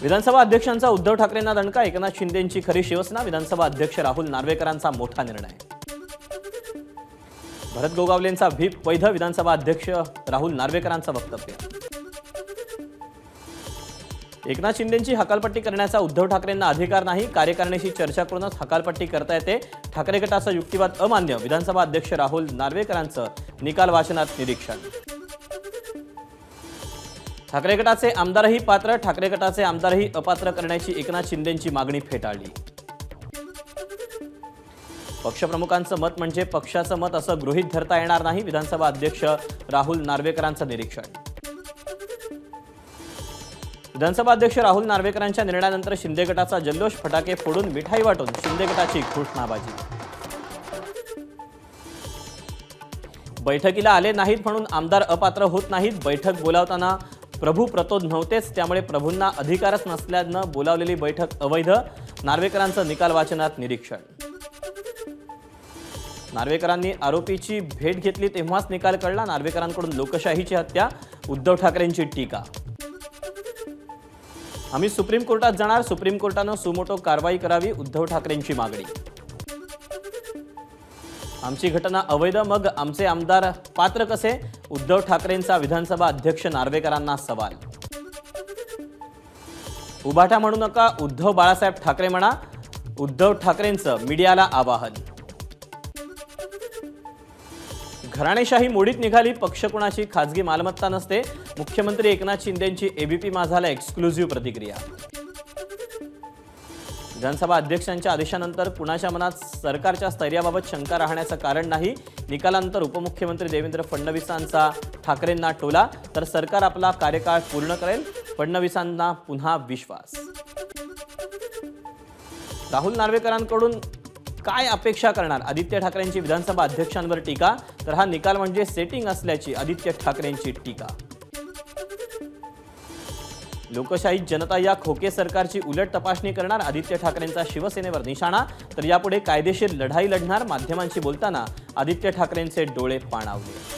विधानसभा अध्यक्षांचा उद्धव ठाकरेंना दणका, एकनाथ शिंदेंची खरी शिवसेना, विधानसभा अध्यक्ष राहुल नार्वेकरांचा मोठा निर्णय। भरत गोगावलेंचा व्हीप वैध, विधानसभा अध्यक्ष राहुल नार्वेकरांचं वक्तव्य। एकनाथ शिंदेंची हकालपट्टी करण्याचा उद्धव ठाकरेंना अधिकार नाही, कार्यकारिणीशी चर्चा करूनच हकालपट्टी करता येते, ठाकरे गटाचा युक्तिवाद अमान्य, विधानसभा अध्यक्ष राहुल नार्वेकरांचं निकाल वाचनात निरीक्षण। ठाकरे गटाचे आमदारही पात्र, ठाकरे गटाचे आमदारही अपात्र करण्याची एकनाथ शिंदेंची मागणी फेटाळली। पक्षप्रमुखांचं मत म्हणजे पक्षाचं मत असं गृहीत धरता येणार नाही, विधानसभा अध्यक्ष राहुल नार्वेकरांचं निरीक्षण। विधानसभा अध्यक्ष राहुल नार्वेकरांच्या निर्णयानंतर शिंदे गटाचा जल्लोष, फटाके फोडून मिठाई वाटून शिंदे गटाची घोषणाबाजी। बैठकीला आले नाहीत म्हणून आमदार अपात्र होत नाहीत, बैठक बोलावताना प्रभू प्रतोद नव्हतेच, त्यामुळे प्रभूंना अधिकारच नसल्यानं बोलावलेली बैठक अवैध, नार्वेकरांचं निकाल वाचनात निरीक्षण। नार्वेकरांनी आरोपीची भेट घेतली तेव्हाच निकाल कळला, नार्वेकरांकडून लोकशाहीची हत्या, उद्धव ठाकरेंची टीका। आम्ही सुप्रीम कोर्टात जाणार, सुप्रीम कोर्टानं सुमोटो कारवाई करावी, उद्धव ठाकरेंची मागणी। आमची घटना अवैध, मग आमचे आमदार पात्र कसे, उद्धव ठाकरेंचा विधानसभा अध्यक्ष नार्वेकरांना सवाल। उभाटा म्हणू नका, उद्धव बाळासाहेब ठाकरे म्हणा, उद्धव ठाकरेंचं मीडियाला आवाहन। घराणेशाही मोडीत निघाली, पक्ष कुणाची खासगी मालमत्ता नसते, मुख्यमंत्री एकनाथ शिंदेंची एबीपी माझाला एक्सक्लुझिव्ह प्रतिक्रिया। विधानसभा अध्यक्षांच्या आदेशानंतर कुणाच्या मनात सरकारच्या स्थैर्याबाबत शंका राहण्याचं कारण नाही, निकालानंतर उपमुख्यमंत्री देवेंद्र फडणवीसांचा ठाकरेंना टोला, तर सरकार आपला कार्यकाळ पूर्ण करेल, फडणवीसांना पुन्हा विश्वास। राहुल नार्वेकरांकडून काय अपेक्षा करणार, आदित्य ठाकरेंची विधानसभा अध्यक्षांवर टीका, तर हा निकाल म्हणजे सेटिंग असल्याची आदित्य ठाकरेंची टीका। लोकशाही जनता या खोके सरकारची उलट तपासणी करणार, आदित्य ठाकरेंचा शिवसेनेवर निशाणा, तर यापुढे कायदेशीर लढाई लढणार, माध्यमांशी बोलताना आदित्य ठाकरेंचे डोळे पाणावले।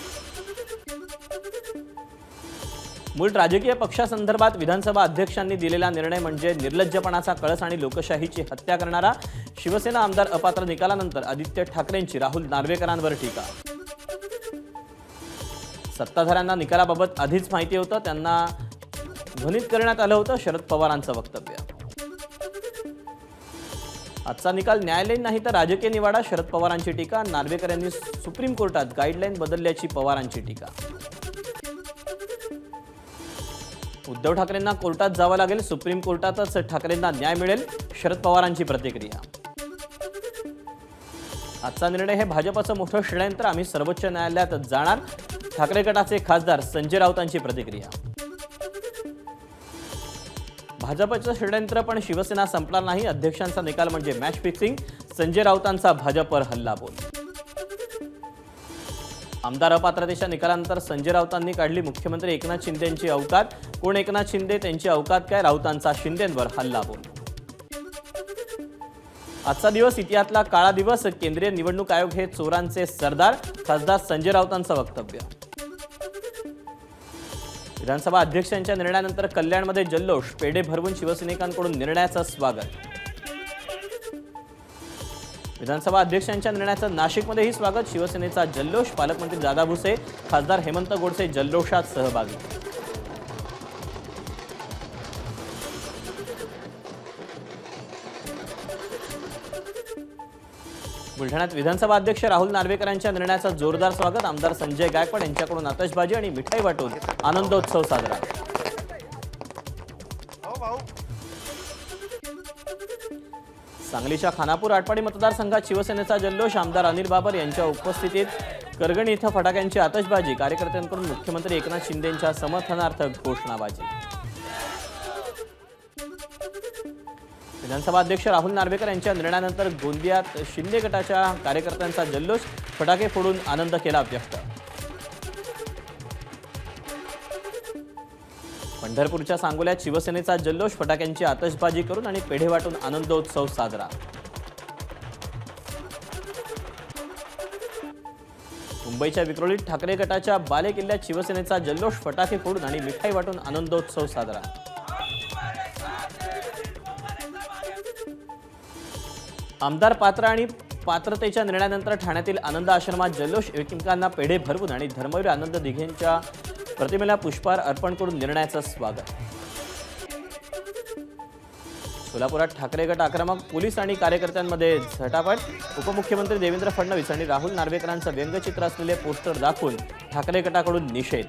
मूळ राजकीय पक्षासंदर्भात विधानसभा अध्यक्षांनी दिलेला निर्णय म्हणजे निर्लज्जपणाचा कळस आणि लोकशाहीची हत्या करणारा, शिवसेना आमदार अपात्र निकालानंतर आदित्य ठाकरेंची राहुल नार्वेकरांवर टीका। सत्ताधाऱ्यांना निकालाबाबत आधीच माहिती होतं, त्यांना ध्वनित करण्यात आलं होतं, शरद पवारांचं वक्तव्य। आजचा निकाल न्यायालयीन नाही तर राजकीय निवाडा, शरद पवारांची टीका, नार्वेकर यांनी सुप्रीम कोर्टात गाईडलाईन बदलल्याची पवारांची टीका। उद्धव ठाकरेंना कोर्टात जावं लागेल, सुप्रीम कोर्टातच ठाकरेंना न्याय मिळेल, शरद पवारांची प्रतिक्रिया। आजचा निर्णय हे भाजपचं मोठं षडयंत्र, आम्ही सर्वोच्च न्यायालयात जाणार, ठाकरे गटाचे खासदार संजय राऊतांची प्रतिक्रिया। भाजपचं षडयंत्र पण शिवसेना संपणार नाही, अध्यक्षांचा निकाल म्हणजे मॅच फिक्सिंग, संजय राऊतांचा भाजपवर हल्लाबोल। आमदार अपात्रतेच्या निकालानंतर संजय राऊतांनी काढली मुख्यमंत्री एकनाथ शिंदेंची अवकात, कोण एकनाथ शिंदे, त्यांची अवकात काय, राऊतांचा शिंदेंवर हल्लाबोल। आजचा दिवस इतिहासातला काळा दिवस, केंद्रीय निवडणूक आयोग हे चोरांचे सरदार, खासदार संजय राऊतांचं वक्तव्य। विधानसभा अध्यक्षांच्या निर्णयानंतर कल्याणमध्ये जल्लोष, पेढे भरवून शिवसैनिकांकडून निर्णयाचं स्वागत। विधानसभा अध्यक्षांच्या निर्णयाचं नाशिकमध्येही स्वागत, शिवसेनेचा जल्लोष, पालकमंत्री दादा भुसे, खासदार हेमंत गोडसे जल्लोषात सहभागी। बुलढाण्यात विधानसभा अध्यक्ष राहुल नार्वेकरांच्या निर्णयाचं जोरदार स्वागत, आमदार संजय गायकवाड यांच्याकडून आतषबाजी आणि मिठाई वाटून आनंदोत्सव साजरा। सांगलीच्या खानापूर आटपाडी मतदारसंघात शिवसेनेचा जल्लोष, आमदार अनिल बाबर यांच्या उपस्थितीत करगणी इथं फटाक्यांची आतषबाजी, कार्यकर्त्यांकडून मुख्यमंत्री एकनाथ शिंदेंच्या समर्थनार्थ घोषणाबाजी। विधानसभा अध्यक्ष राहुल नार्वेकर यांच्या निर्णयानंतर गोंदियात शिंदे गटाच्या कार्यकर्त्यांचा जल्लोष, फटाके फोडून आनंद केला व्यक्त। पंढरपूरच्या सांगोल्यात शिवसेनेचा जल्लोष, फटाक्यांची आतषबाजी करून आणि पेढे वाटून आनंदोत्सव साजरा। मुंबईच्या विक्रोळीत ठाकरे गटाच्या बाले किल्ल्यात शिवसेनेचा जल्लोष, फटाके फोडून आणि मिठाई वाटून आनंदोत्सव साजरा। आमदार पात्र आणि पात्रतेच्या निर्णयानंतर ठाण्यातील आनंद आश्रमात जल्लोष, एकमेकांना पेढे भरवून आणि धर्मवीर आनंद दिघेंच्या प्रतिमेला पुष्पहार अर्पण करून निर्णयाचं स्वागत. सोलापुरात ठाकरे गट आक्रमक, पोलीस आणि कार्यकर्त्यांमध्ये झटापट. उपमुख्यमंत्री देवेंद्र फडणवीस आणि राहुल नार्वेकरांचं व्यंगचित्र असलेले पोस्टर दाखवून ठाकरे गटाकडून निषेध.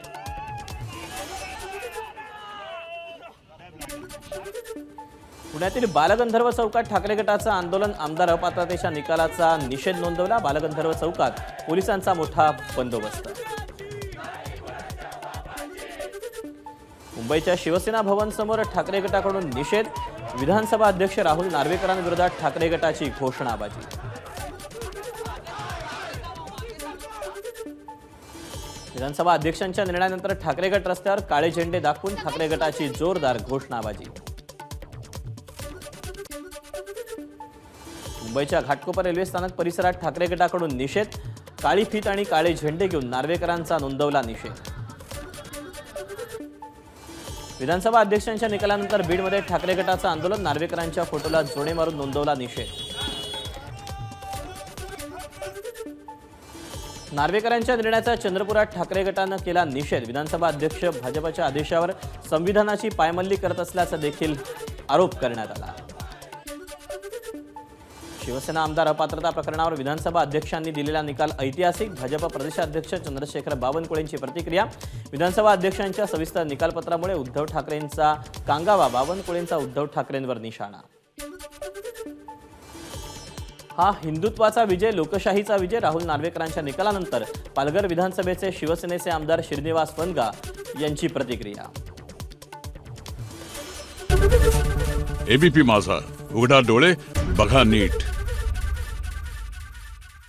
पुण्यातील बालगंधर्व चौकात ठाकरे गटाचं आंदोलन, आमदार अपात्रतेच्या निकालाचा निषेध नोंदवला. बालगंधर्व चौकात पोलिसांचा मोठा बंदोबस्त. मुंबईच्या शिवसेना भवन समोर ठाकरे गटाकडून निषेध. विधानसभा अध्यक्ष राहुल नार्वेकरांविरोधात ठाकरे गटाची घोषणाबाजी. विधानसभा अध्यक्षांच्या निर्णयानंतर ठाकरे गट रस्त्यावर, काळे झेंडे दाखवून ठाकरे गटाची जोरदार घोषणाबाजी. मुंबईच्या घाटकोपर रेल्वे स्थानक परिसरात ठाकरे गटाकडून निषेध. काळी फीत आणि काळे झेंडे घेऊन नार्वेकरांचा नोंदवला निषेध. विधानसभा अध्यक्षांच्या निकालानंतर बीडमध्ये ठाकरे गटाचं आंदोलन, नार्वेकरांच्या फोटोला जोडे मारून नोंदवला निषेध. नार्वेकरांच्या निर्णयाचा चंद्रपुरात ठाकरे गटानं केला निषेध. विधानसभा अध्यक्ष भाजपच्या आदेशावर संविधानाची पायमल्ली करत असल्याचा देखील आरोप करण्यात आला. शिवसेना आमदार अपात्रता प्रकरणावर विधानसभा अध्यक्षांनी दिलेला निकाल ऐतिहासिक. भाजप प्रदेशाध्यक्ष चंद्रशेखर बावनकुळेंची प्रतिक्रिया. विधानसभा अध्यक्षांच्या सविस्तर निकालपत्रामुळे उद्धव ठाकरेंचा कांगावा, बावनकुळेंचा उद्धव ठाकरेंवर निशाणा. हा हिंदुत्वाचा विजय, लोकशाहीचा विजय. राहुल नार्वेकरांच्या निकालानंतर पालघर विधानसभेचे शिवसेनेचे आमदार श्रीनिवास वनगा यांची प्रतिक्रिया. एबीपी माझा, उघडा डोळे बघा नीट.